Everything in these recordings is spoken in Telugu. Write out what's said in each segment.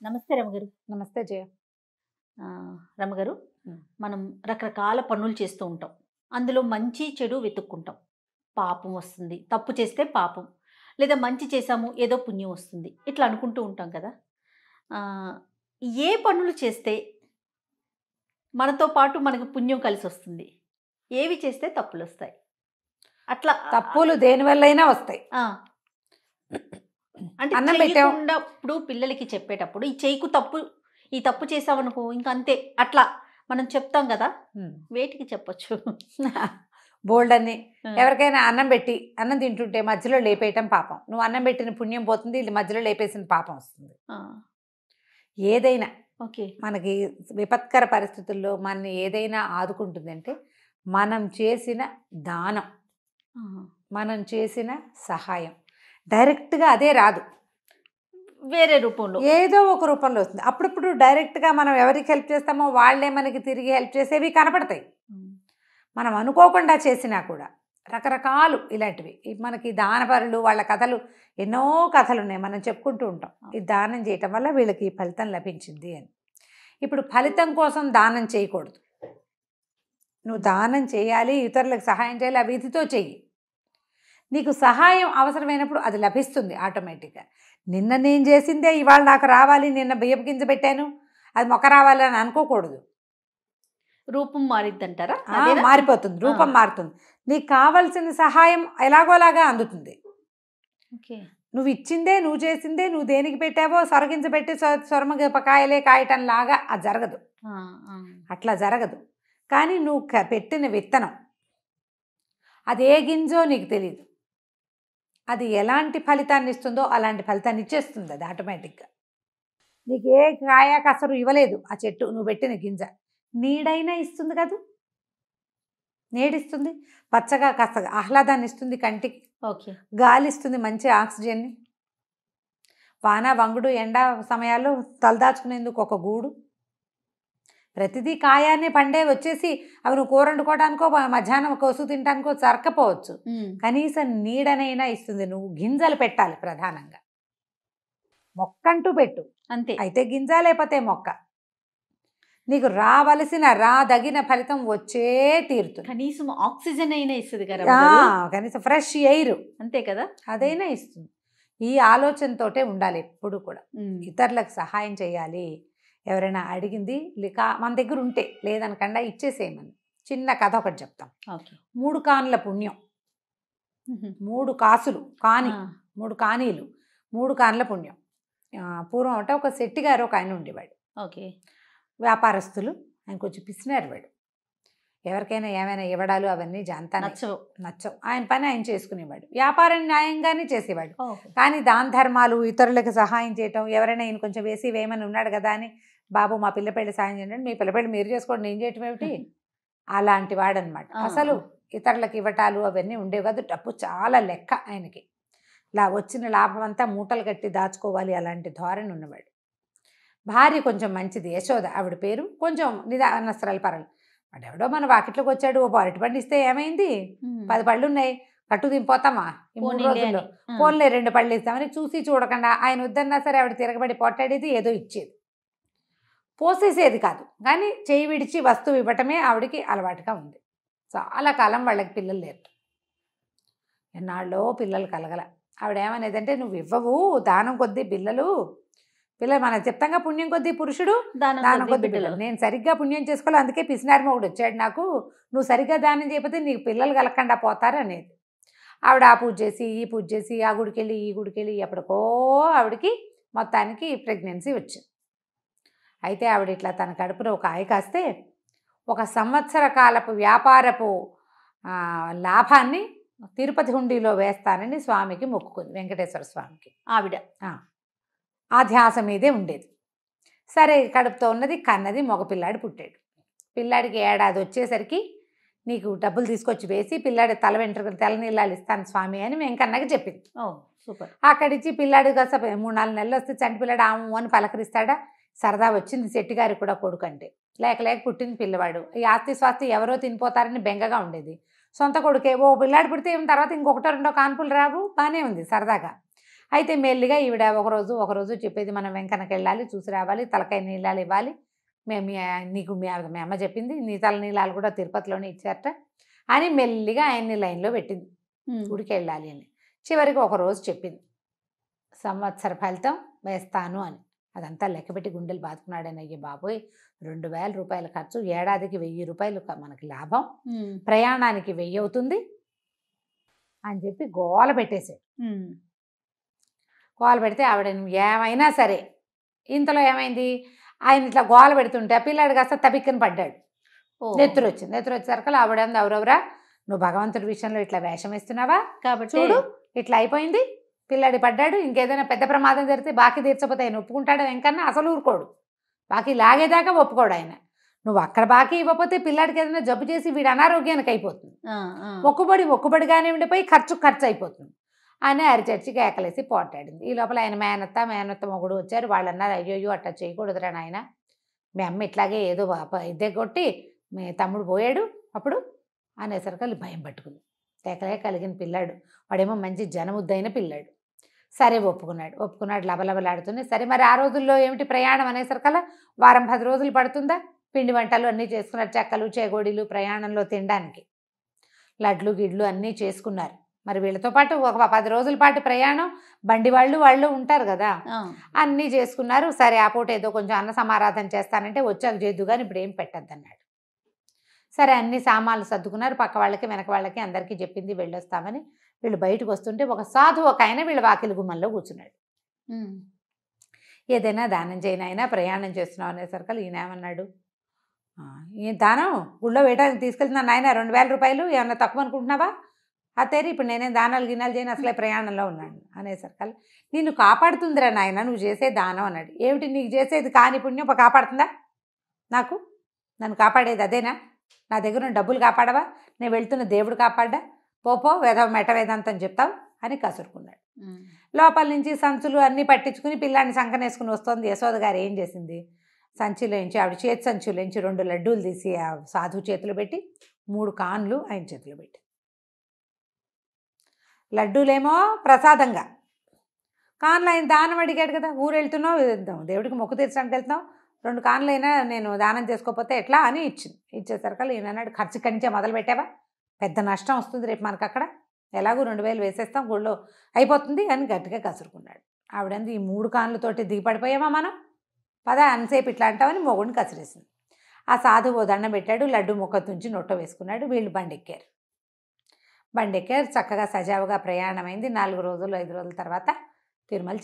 నమస్తే రమగారు. నమస్తే జయ. రమగారు, హ్మ్. మనం రకరకాల పనులు చేస్తూ ఉంటాం. అందులో మంచి, చెడు వెతుక్కుంటాం. పాపం వస్తుంది, తప్పు చేస్తే పాపం. లేదా మంచి చేశాము, ఏదో పుణ్యం వస్తుంది. ఇట్లా అనుకుంటూ ఉంటాం కదా! ఆహ్, ఏ పనులు చేస్తే మనతో పాటు మనకు పుణ్యం కలిసొస్తుంది? ఏవి చేస్తే తప్పులొస్తాయి? అట్లా తప్పులు దేనివల్లైనా వస్తాయి. ఆ! అంటే అన్నం పెట్టాం. చెయ్యకుండా ఇప్పుడు పిల్లలకి చెప్పేటప్పుడు ఈ తప్పు చేసావనుకో ఇంక అంతే అట్లా మనం చెప్తాం కదా! వేటికి చెప్పొచ్చు? బోల్డన్ని. ఆ! ఎవరికైనా అన్నం పెట్టి అన్నం తింటుంటే మధ్యలో లేపేయటం పాపం. నువ్వు అన్నం పెట్టిన పుణ్యం పోతుంది, ఇది మధ్యలో లేపేసిన పాపం వస్తుంది. ఆ! ఏదైనా ఓకే. మనకి విపత్కర పరిస్థితుల్లో మనని ఏదైనా ఆదుకుంటుందంటే మనం చేసిన దానం, ఆహా! మనం చేసిన సహాయం. డైరెక్ట్గా అదే రాదు, వేరే రూపంలో. ఏదో ఒక రూపంలో వస్తుంది. అప్పుడప్పుడు డైరెక్ట్గా మనం ఎవరికి హెల్ప్ చేస్తామో వాళ్ళే మనకి తిరిగి హెల్ప్ చేసేవి కనపడతాయి. హ్మ్. మనం అనుకోకుండా చేసినా కూడా రకరకాలు ఇలాంటివి మనకి దానపరులు వాళ్ళ కథలు, ఎన్నో కథలు ఉన్నాయి, మనం చెప్పుకుంటూ ఉంటాం. ఈ దానం చేయటం వల్ల వీళ్ళకి ఈ ఫలితం లభించింది అని. ఇప్పుడు ఫలితం కోసం దానం చేయకూడదు. నువ్వు దానం చేయాలి, ఇతరులకు సహాయం చేయాలి, ఆ విధితో చెయ్యి. నీకు సహాయం అవసరమైనప్పుడు అది లభిస్తుంది ఆటోమేటిక్గా. నిన్న నేను చేసిందే ఇవాళ నాకు రావాలి, నిన్న బియ్యపు గింజ పెట్టాను అది మొక్క రావాలని అనుకోకూడదు. రూపం మారిద్దంటారా? మారిపోతుంది, రూపం మారుతుంది. నీకు కావలసిన సహాయం ఎలాగోలాగా అందుతుంది. ఓకే. నువ్వు ఇచ్చిందే, నువ్వు చేసిందే, నువ్వు దేనికి పెట్టావో సొరగింజ పెట్టి సొరమగపకాయలే కాయటం లాగా అది జరగదు. అట్లా జరగదు. కానీ నువ్వు పెట్టిన విత్తనం అది ఏ గింజో నీకు తెలియదు, అది ఎలాంటి ఫలితాన్ని ఇస్తుందో అలాంటి ఫలితాన్ని ఇచ్చేస్తుంది అది ఆటోమేటిక్గా. నీకు ఏ కాయ కసరు ఇవ్వలేదు ఆ చెట్టు, నువ్వు పెట్టిన గింజ నీడైనా ఇస్తుంది కదా, నీడిస్తుంది, పచ్చగా కాస్త ఆహ్లాదాన్ని ఇస్తుంది కంటికి. ఓకే. గాలి ఇస్తుంది, మంచి ఆక్సిజన్ని. వాన వంగుడు ఎండ సమయాల్లో తలదాచుకునేందుకు ఒక గూడు. ప్రతిదీ కాయాన్ని పండే వచ్చేసి అవి నువ్వు కూర వండుకోవడానికో మధ్యాహ్నం కోసు తినడానికో సరకపోవచ్చు, కనీసం నీడనైనా ఇస్తుంది. నువ్వు గింజలు పెట్టాలి ప్రధానంగా, మొక్కంటూ పెట్టు అంతే. అయితే గింజ లేకపోతే మొక్క. నీకు రాదగిన ఫలితం వచ్చే తీరుతుంది. కనీసం ఆక్సిజన్ అయినా ఇస్తుంది కదా, కనీసం ఫ్రెష్ ఎయిర్ అంతే కదా, అదైనా ఇస్తుంది. ఈ ఆలోచనతోటే ఉండాలి ఎప్పుడు కూడా. ఇతరులకు సహాయం చేయాలి, ఎవరైనా అడిగింది మన దగ్గర ఉంటే లేదనకుండా ఇచ్చేసేయమని. చిన్న కథ ఒకటి చెప్తాం. 3 కానుల పుణ్యం. 3 కాసులు కాని, 3 కానీలు, 3 కానుల పుణ్యం. పూర్వం అంటే ఒక శెట్టి గారు ఒక ఆయన ఉండేవాడు. ఓకే. వ్యాపారస్తులు, ఆయన కొంచెం పిసినారు వాడు. ఎవరికైనా ఏమైనా ఇవ్వడాలు అవన్నీ జాంతా నచ్చవు. ఆయన పని ఆయన చేసుకునేవాడు, వ్యాపారం న్యాయంగానే చేసేవాడు. కానీ దాన ధర్మాలు, ఇతరులకు సహాయం చేయటం, ఎవరైనా ఈయన కొంచెం వేయమని ఉన్నాడు కదా అని, బాబు మా పిల్లపెళ్ళి సాయం చేయండి, మీ పిల్లపెళ్ళి మీరు చేసుకోండి, నేను చేయటం ఏమిటి, అలాంటి వాడనమాట. అసలు ఇతరులకు ఇవ్వటాలు అవన్నీ ఉండేవి కాదు. డబ్బు చాలా లెక్క ఆయనకి, వచ్చిన లాభం అంతా మూటలు కట్టి దాచుకోవాలి, అలాంటి ధోరణి ఉన్నవాడు. భార్య కొంచెం మంచిది, యశోద ఆవిడ పేరు, కొంచెం నిదానస్త్రాలు పరలు. వాడెవడో మన వాకిట్లోకి వచ్చాడు, ఓ అరటి పండు ఇస్తే ఏమైంది, 10 పళ్ళు ఉన్నాయి, కట్టు దింపోతామా ఈ 3 రోజుల్లో, పోన్లే 2 పళ్ళు ఇస్తామని చూసి చూడకుండా ఆయన వద్దన్నా సరే ఆవిడ తిరగబడి పోటాడేది, ఏదో ఇచ్చేది, పోసేసేది కాదు. కానీ చేయి విడిచి వస్తువు ఇవ్వటమే ఆవిడకి అలవాటుగా ఉంది. చాలా కాలం వాళ్ళకి పిల్లలు లేరు. ఎన్నాళ్ళో పిల్లలు కలగల. ఆవిడ ఏమనేదంటే, నువ్వు ఇవ్వవు దానం కొద్దీ పిల్లలు మనం చెప్తాంగా, పుణ్యం కొద్దీ పురుషుడు దానం కొద్దీ పిల్లలు. నేను సరిగ్గా పుణ్యం చేసుకోవాలి, అందుకే పిసినారి మొగుడు వచ్చాడు నాకు, నువ్వు సరిగ్గా దానం చేయకపోతే నీకు పిల్లలు కలగకుండా పోతారు అనేది. ఆవిడ ఆ పూజ చేసి ఈ పూజ చేసి ఆ గుడికెళ్ళి ఈ గుడికెళ్ళి ఎప్పటికో ఆవిడకి మొత్తానికి ప్రెగ్నెన్సీ వచ్చింది. అయితే ఆవిడ ఇట్లా తన కడుపులో ఒక ఆయ కాస్తే 1 సంవత్సర కాలపు వ్యాపారపు లాభాన్ని తిరుపతి హుండీలో వేస్తానని స్వామికి మొక్కుకుంది, వెంకటేశ్వర స్వామికి. ఆవిడ ఆ ధ్యాస మీదే ఉండేది. సరే కడుపుతో ఉన్నది, కన్నది, మగపిల్లాడు పుట్టాడు. పిల్లాడికి ఏడాది వచ్చేసరికి నీకు డబ్బులు తీసుకొచ్చి వేసి పిల్లాడి తల వెంట్రుకలు తెల్ల నీళ్ళాలు ఇస్తాను స్వామి అని వెంకన్నకి చెప్పింది. సూపర్. అక్కడిచ్చి పిల్లాడు కాస్త 3-4 నెలలు వస్తే చంటి పిల్లాడు ఆము అని పలకరిస్తాడా. సరదా వచ్చింది శెట్టిగారి కూడా కొడుకు అంటే, లేక పుట్టింది పిల్లవాడు. ఈ ఆస్తి స్వాస్తి ఎవరో తినిపోతారని బెంగగా ఉండేది. సొంత కొడుకే, ఓ పిల్లాడు పుడితే తర్వాత ఇంకొకటో 2 కాన్పులు రావు, బాగానే ఉంది సరదాగా. అయితే మెల్లిగా ఈవిడ ఒకరోజు చెప్పేది, మనం వెంకన్నకి వెళ్ళాలి, చూసి రావాలి, తలకాయ నీళ్ళాలు ఇవ్వాలి, మేము నీకు మీ అమ్మ చెప్పింది, నీ తల నీళ్ళాలు కూడా తిరుపతిలోనే ఇచ్చారట అని మెల్లిగా ఆయన్ని లైన్లో పెట్టింది గుడికి వెళ్ళాలి అని. చివరికి ఒకరోజు చెప్పింది, సంవత్సర ఫలితం వేస్తాను అని. అదంతా లెక్కపెట్టి గుండెలు బాదుకున్నాడని, అయ్యే బాబోయ్ 2000 రూపాయల ఖర్చు, ఏడాదికి 1000 రూపాయలు మనకి లాభం, ప్రయాణానికి 1000 అవుతుంది అని చెప్పి గోల పెట్టేశాడు. గోల పెడితే ఆవిడ ఏమైనా సరే, ఇంతలో ఏమైంది, ఆయన ఇట్లా గోల పెడుతుంటే ఆ పిల్లాడు కాస్త తపిక్కని పడ్డాడు, నెత్తురు వచ్చేసరికి ఆవిడ ఎవరెవరా నువ్వు భగవంతుడి విషయంలో ఇట్లా వేషం వేస్తున్నావా, కాబట్టి చూడు ఇట్లా అయిపోయింది, పిల్లాడి పడ్డాడు, ఇంకేదైనా పెద్ద ప్రమాదం జరిగితే బాకీ తీర్చకపోతే ఆయన ఒప్పుకుంటాడు వెంకన్న, అసలు ఊరుకోడు, బాకీ లాగేదాకా ఒప్పుకోడు ఆయన. నువ్వు అక్కడ బాకీ ఇవ్వకపోతే పిల్లాడికి ఏదైనా జబ్బు చేసి వీడు అనారోగ్యానికి అయిపోతుంది, మొక్కుబడిగానే ఉండిపోయి ఖర్చు అయిపోతుంది అని అరిచర్చి కేకలేసి పోటాడింది. ఈ లోపల ఆయన మేనత్త మొగుడు వచ్చారు. వాళ్ళు అన్నారు, అయ్యో అట్లా చేయకూడదురా నాయన, మీ అమ్మ ఇట్లాగే ఏదో ఇదే కొట్టి మీ తమ్ముడు పోయాడు అప్పుడు అనేసరికి భయం పట్టుకుంది. కేకలే కలిగిన పిల్లాడు, వాడేమో మంచి జనముద్దైన పిల్లాడు. సరే ఒప్పుకున్నాడు లబలబలాడుతుంది. సరే మరి ఆ రోజుల్లో ఏమిటి ప్రయాణం అనేసరికల్లా వారం 10 రోజులు పడుతుందా, పిండి వంటలు అన్నీ చేసుకున్నారు, చెక్కలు చేగోడీలు ప్రయాణంలో తినడానికి, లడ్లు గిడ్లు అన్నీ చేసుకున్నారు. మరి వీళ్ళతో పాటు ఒక 10 రోజుల పాటు ప్రయాణం, బండి వాళ్ళు ఉంటారు కదా, అన్నీ చేసుకున్నారు. సరే ఆ పూట ఏదో కొంచెం అన్న సమారాధన చేస్తానంటే వచ్చాక చేద్దు కానీ ఇప్పుడు ఏం పెట్టద్దు అన్నాడు. సరే అన్ని సామాన్లు సర్దుకున్నారు, పక్క వాళ్ళకి వెనక వాళ్ళకి అందరికీ చెప్పింది వెళ్ళొస్తామని. వీళ్ళు బయటకు వస్తుంటే ఒక సాధువు ఒక ఆయన వీళ్ళ వాకిలి గుమ్మంలో కూర్చున్నాడు. ఏదైనా దానం చేయనైనా ప్రయాణం చేస్తున్నావు అనేసరికి ఈయన ఏమన్నాడు, ఈ దానం గుళ్ళో వేయడానికి తీసుకెళ్తున్నాను నాయన, 2000 రూపాయలు ఏమన్నా తక్కువ అనుకుంటున్నావా, అతేరి ఇప్పుడు నేనేం దానాలు గినాలు చేయను, అసలే ప్రయాణంలో ఉన్నాను అనేసరికి నిన్ను కాపాడుతుందిరా నాయన నువ్వు చేసే దానం అన్నాడు. ఏమిటి నీకు చేసేది కాని పుణ్యం కాపాడుతుందా, నన్ను కాపాడేది అదేనా, నా దగ్గర డబ్బులు కాపాడవా, నేను వెళ్తున్న దేవుడు కాపాడ్డా, పోపో మెట వేదాంతం చెప్తావు అని కసురుకున్నాడు. లోపల నుంచి సంచులు అన్నీ పట్టించుకుని పిల్లాన్ని సంకనేసుకుని వస్తుంది. యశోద గారు ఏం చేసింది, సంచిలోంచి ఆవిడ చేతి సంచులోంచి 2 లడ్డూలు తీసి ఆ సాధువు చేతిలో పెట్టి 3 కాన్లు ఆయన చేతిలో పెట్టి, లడ్డూలేమో ప్రసాదంగా, కాన్లు ఆయన దానం అడిగాడు కదా, ఊరు వెళ్తున్నావు దేవుడికి మొక్కు తీర్చడానికి వెళ్తున్నావు, 2 కాన్లు అయినా నేను దానం చేసుకోకపోతే ఎట్లా అని ఇచ్చేసరికి ఈయన అన్నాడు, ఖర్చు ఇక్కడి నుంచే మొదలు పెట్టావా, పెద్ద నష్టం వస్తుంది రేపు మనకు, అక్కడ ఎలాగో 2000 వేసేస్తాం గుళ్ళో అయిపోతుంది అని గట్టిగా కసురుకున్నాడు. ఆవిడంది ఈ 3 కాన్లతోటి దిగిపడిపోయామా మనం, పద అన్సేపు ఇట్లా అంటామని మొగుడిని కసిరేసింది. ఆ సాధువు దండం పెట్టాడు, లడ్డు ముక్క తుంచి నొట్ట వేసుకున్నాడు. వీళ్ళు బండెక్కారు. చక్కగా సజావుగా ప్రయాణమైంది. 4 రోజులు 5 రోజుల తర్వాత తిరుమల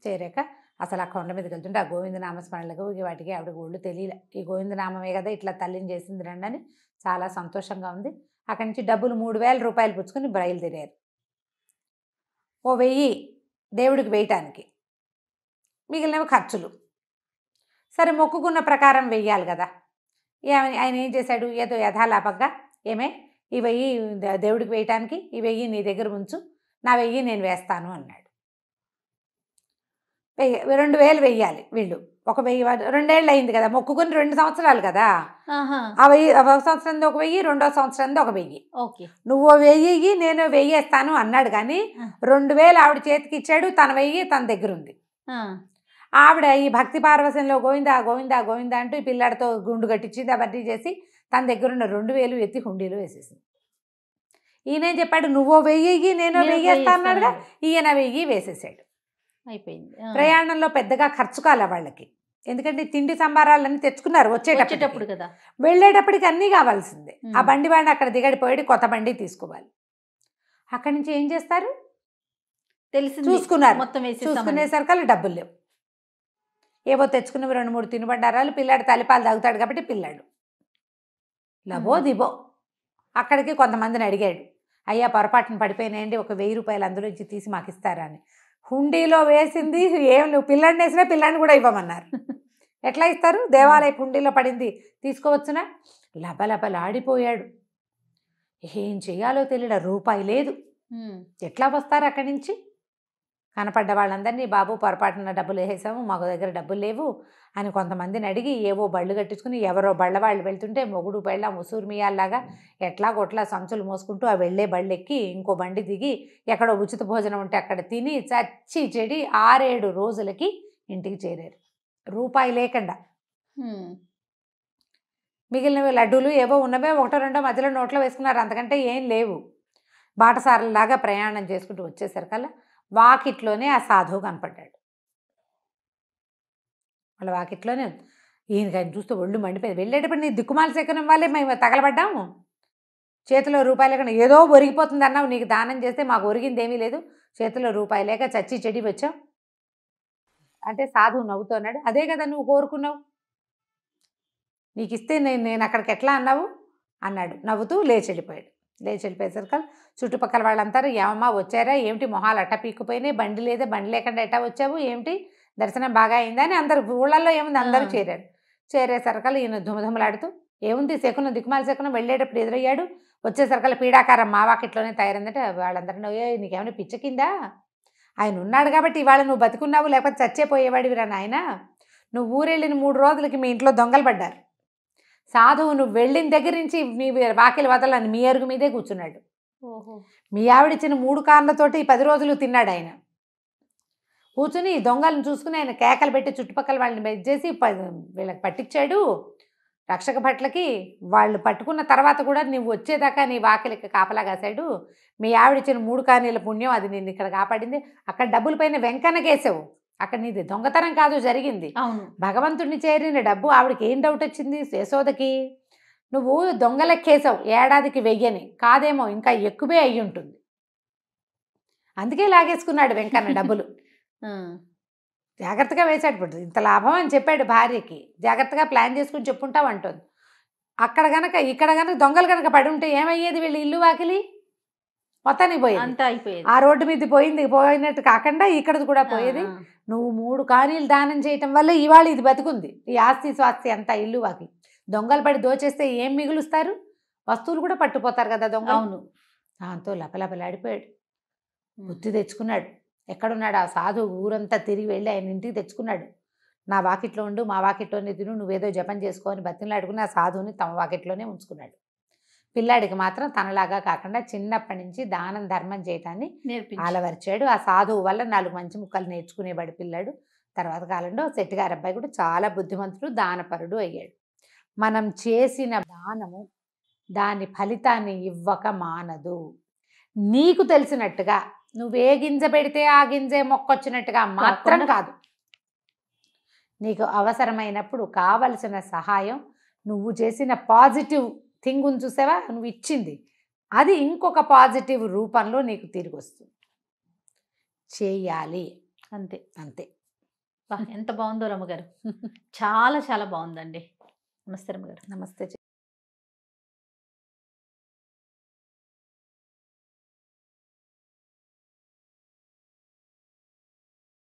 చేరాక అసలు ఆ కొండ మీదకి వెళ్తుంటే ఆ గోవిందనామస్మరణలకు వాటికి ఆవిడ ఒళ్ళు తెలియలే, ఈ గోవిందనామమే కదా ఇట్లా తల్లిని చేసింది రండి అని చాలా సంతోషంగా ఉంది. అక్కడి నుంచి డబ్బులు 3000 రూపాయలు పుచ్చుకొని బయలుదేరారు. ఓ 1000 దేవుడికి వేయటానికి, మిగిలినవి ఖర్చులు. సరే మొక్కుకున్న ప్రకారం వెయ్యాలి కదా, ఆయన ఏం చేశాడు, ఏదో యథాలాపంగా ఏమే ఈ 1000 దేవుడికి వేయటానికి, ఈ 1000 నీ దగ్గర ఉంచు, నా 1000 నేను వేస్తాను అన్నాడు. 2000 వెయ్యాలి వీళ్ళు, ఒక 1000 2 ఏళ్ళు అయింది కదా, మొక్కుకుని 2 సంవత్సరాలు కదా, ఆ 1000 ఒక సంవత్సరం ఒక 1000, 2వ సంవత్సరం ఒక 1000. ఓకే, నువ్వు 1000 నేను 1000 వేస్తాను అన్నాడు. కానీ 2000 ఆవిడ చేతికి ఇచ్చాడు, తన 1000 తన దగ్గర ఉంది. ఆవిడ ఈ భక్తి పార్వశంలో గోవిందా గోవిందా గోవిందా అంటూ ఈ పిల్లాడితో గుండు కట్టించింది, అవన్నీ చేసి తన దగ్గర ఉన్న 2000 ఎత్తి హుండీలో వేసేసింది. ఈయనేం చెప్పాడు, నువ్వు 1000 నేను 1000 వేస్తా అన్నాడుగా, ఈయన 1000 వేసేసాడు. అయిపోయింది. ప్రయాణంలో పెద్దగా ఖర్చు కాలే వాళ్ళకి, ఎందుకంటే తిండి సంబారాలన్నీ తెచ్చుకున్నారు వచ్చేటప్పుడు కదా, వెళ్ళేటప్పటికి అన్నీ కావాల్సిందే. ఆ బండి వాడిని అక్కడ దిగడిపోయాడు, కొత్త బండి తీసుకోవాలి. అక్కడి నుంచి ఏం చేస్తారు తెలిసి చూసుకున్నారు, మొత్తం చూసుకునేసరికి డబ్బులు లేవు. ఏవో తెచ్చుకున్నవి 2-3 తినుబండారాలు, పిల్లాడు తల్లిపాలు తాగుతాడు కాబట్టి పిల్లాడు లబో దిబో. అక్కడికి కొంతమందిని అడిగాడు, అయ్యా పొరపాటున పడిపోయినాయండి, ఒక 1000 రూపాయలు అందులోంచి తీసి మాకు ఇస్తారా అని. హుండీలో వేసింది ఏం నువ్వు పిల్లాడిని వేసినా పిల్లాడిని కూడా ఇవ్వమన్నారు. ఎట్లా ఇస్తారు, దేవాలయ హుండీలో పడింది తీసుకోవచ్చునా. లబలబలాడిపోయాడు, ఏం చెయ్యాలో తెలియదు, రూపాయి లేదు, ఎట్లా వస్తారు అక్కడి నుంచి. కనపడ్డ వాళ్ళందరినీ బాబు పొరపాటున డబ్బులు వేసేసాము, మాకు దగ్గర డబ్బులు లేవు అని కొంతమందిని అడిగి ఏవో బళ్ళు కట్టించుకుని ఎవరో బళ్ళ వాళ్ళు వెళ్తుంటే మొగుడు బళ్ళ ముసూరు మియాల్లాగా ఎట్లా కొట్లా సంచులు మోసుకుంటూ ఆ వెళ్ళే బళ్ళు ఎక్కి ఇంకో బండి దిగి ఎక్కడో ఉచిత భోజనం ఉంటే అక్కడ తిని చచ్చి చెడి 6-7 రోజులకి ఇంటికి చేరారు, రూపాయి లేకుండా. మిగిలినవి లడ్డూలు ఏవో ఉన్నవే 1-2 మధ్యలో నోట్లో వేసుకున్నారు, అంతకంటే ఏం లేవు. బాటసారులాగా ప్రయాణం చేసుకుంటూ వచ్చేసరికల్లా వాకిట్లోనే ఆ సాధువు కనపడ్డాడు. వాళ్ళ వాకిట్లోనే ఈయనకి ఆయన చూస్తే ఒళ్ళు మండిపోయింది. వెళ్ళేటప్పుడు నీ దిక్కుమాల శకునం వాళ్ళే మేము తగలబడ్డాము, చేతిలో రూపాయి లేకుండా ఏదో ఒరిగిపోతుంది అన్నావు, నీకు దానం చేస్తే మాకు ఒరిగింది ఏమీ లేదు, చేతిలో రూపాయి లేక చచ్చి చెడి వచ్చాం అంటే సాధువు నవ్వుతున్నాడు. అదే కదా నువ్వు కోరుకున్నావు, నీకు ఇస్తే నేను అక్కడికి ఎట్లా అన్నావు అన్నాడు. నవ్వుతూ లేచి వెళ్ళిపోయాడు. లేచి వెళ్ళిపోయేసరికి చుట్టుపక్కల వాళ్ళంతా ఏమమ్మా వచ్చారా ఏమిటి, మొహాలు అట్ట పీక్కుపోయినాయి, బండి లేదా, బండి లేకుండా ఎట్టా వచ్చావు ఏమిటి, దర్శనం బాగా అయిందా అని అందరు ఊళ్ళల్లో ఏముంది అందరూ చేరారు. చేరేసరికల్ ఈయన ధుమధుమలాడుతూ ఏముంది శకునం దిక్కుమాల శకునం వెళ్ళేటప్పుడు ఎదురయ్యాడు, వచ్చేసరికల్ పీడాకారం మా వాకిట్లోనే తయారైందంటే వాళ్ళందరూ నీకేమైనా పిచ్చకిందా, ఆయన ఉన్నాడు కాబట్టి ఇవాళ నువ్వు బతుకున్నావు, లేకపోతే చచ్చేపోయేవాడివి రా నాయన, నువ్వు ఊరెళ్ళిన 3 రోజులకి మీ ఇంట్లో దొంగలు పడ్డారు, సాధువు నువ్వు వెళ్ళిన దగ్గర నుంచి మీ వాకిలి వదలని మీ అరుగు మీదే కూర్చున్నాడు, మీ ఆవిడిచ్చిన 3 కార్లతోటి 10 రోజులు తిన్నాడు ఆయన, కూర్చుని దొంగలను చూసుకుని ఆయన కేకలు పెట్టి చుట్టుపక్కల వాళ్ళని మెచ్చేసి వీళ్ళకి పట్టించాడు రక్షక భట్లకి. వాళ్ళు పట్టుకున్న తర్వాత కూడా నువ్వు వచ్చేదాకా నీ వాకిలికి కాపలా కాశాడు, మీ ఆవిడిచ్చిన 3 కానీల పుణ్యం అది నిన్ను ఇక్కడ కాపాడింది, అక్కడ డబ్బుల పైన వెంకన్నకేసావు, అక్కడ నీది దొంగతనం కాదు జరిగింది, భగవంతుడిని చేరిన డబ్బు. ఆవిడకి ఏం డౌట్ వచ్చింది యశోదకి, నువ్వు దొంగలెక్కేసావు, ఏడాదికి 1000 కాదేమో ఇంకా ఎక్కువే అయ్యి ఉంటుంది, అందుకే లాగేసుకున్నాడు వెంకన్న డబ్బులు. జాగ్రత్తగా వేసాడు, పడు ఇంత లాభం అని చెప్పాడు భార్యకి, జాగ్రత్తగా ప్లాన్ చేసుకుని చెప్పుంటావు అంటుంది. అక్కడ గనక ఇక్కడ గనక దొంగలు కనుక పడి ఉంటే ఏమయ్యేది, వీళ్ళు ఇల్లు వాకిలి మొత్తానికి పోయేది, ఆ రోడ్డు మీద పోయినట్టు కాకుండా ఇక్కడది కూడా పోయేది. నువ్వు 3 కానీలు దానం చేయటం వల్ల ఇవాళ ఇది బతుకుంది, ఈ ఆస్తి స్వాస్తి అంతా ఇల్లు వాకిలి. దొంగలు పడి దోచేస్తే ఏం మిగులుస్తారు, వస్తువులు కూడా పట్టుపోతారు కదా దొంగ. అవును, దాంతో లపలపలాడిపోయాడు, బుద్ధి తెచ్చుకున్నాడు. ఎక్కడున్నాడు ఆ సాధువు, ఊరంతా తిరిగి వెళ్ళి ఆయన ఇంటికి తెచ్చుకున్నాడు. నా వాకిట్లో ఉండు, మా వాకిట్లోనే తిను, నువ్వేదో జపం చేసుకోని బతిమలాడుకుని ఆ సాధువుని తమ వాకిట్లోనే ఉంచుకున్నాడు. పిల్లాడికి మాత్రం తనలాగా కాకుండా చిన్నప్పటి నుంచి దానం ధర్మం చేయటాన్ని అలవర్చాడు. ఆ సాధువు వల్ల 4 మంచి ముక్కలు నేర్చుకునేవాడు పిల్లాడు. తర్వాత కాలంలో శెట్టిగారి అబ్బాయి కూడా చాలా బుద్ధిమంతుడు, దానపరుడు అయ్యాడు. మనం చేసిన దానము దాని ఫలితాన్ని ఇవ్వక మానదు. నీకు తెలిసినట్టుగా నువ్వే గింజ పెడితే ఆ గింజే మొక్కొచ్చినట్టుగా మాత్రం కాదు, నీకు అవసరమైనప్పుడు కావలసిన సహాయం, నువ్వు చేసిన పాజిటివ్ థింగ్ ఉంది చూసావా, నువ్వు ఇచ్చింది అది ఇంకొక పాజిటివ్ రూపంలో నీకు తిరిగి వస్తుంది, చేయాలి అంతే. అంతే. ఎంత బాగుందో రమ్మగారు, చాలా చాలా బాగుందండి. నమస్తే రమ్మగారు. నమస్తే.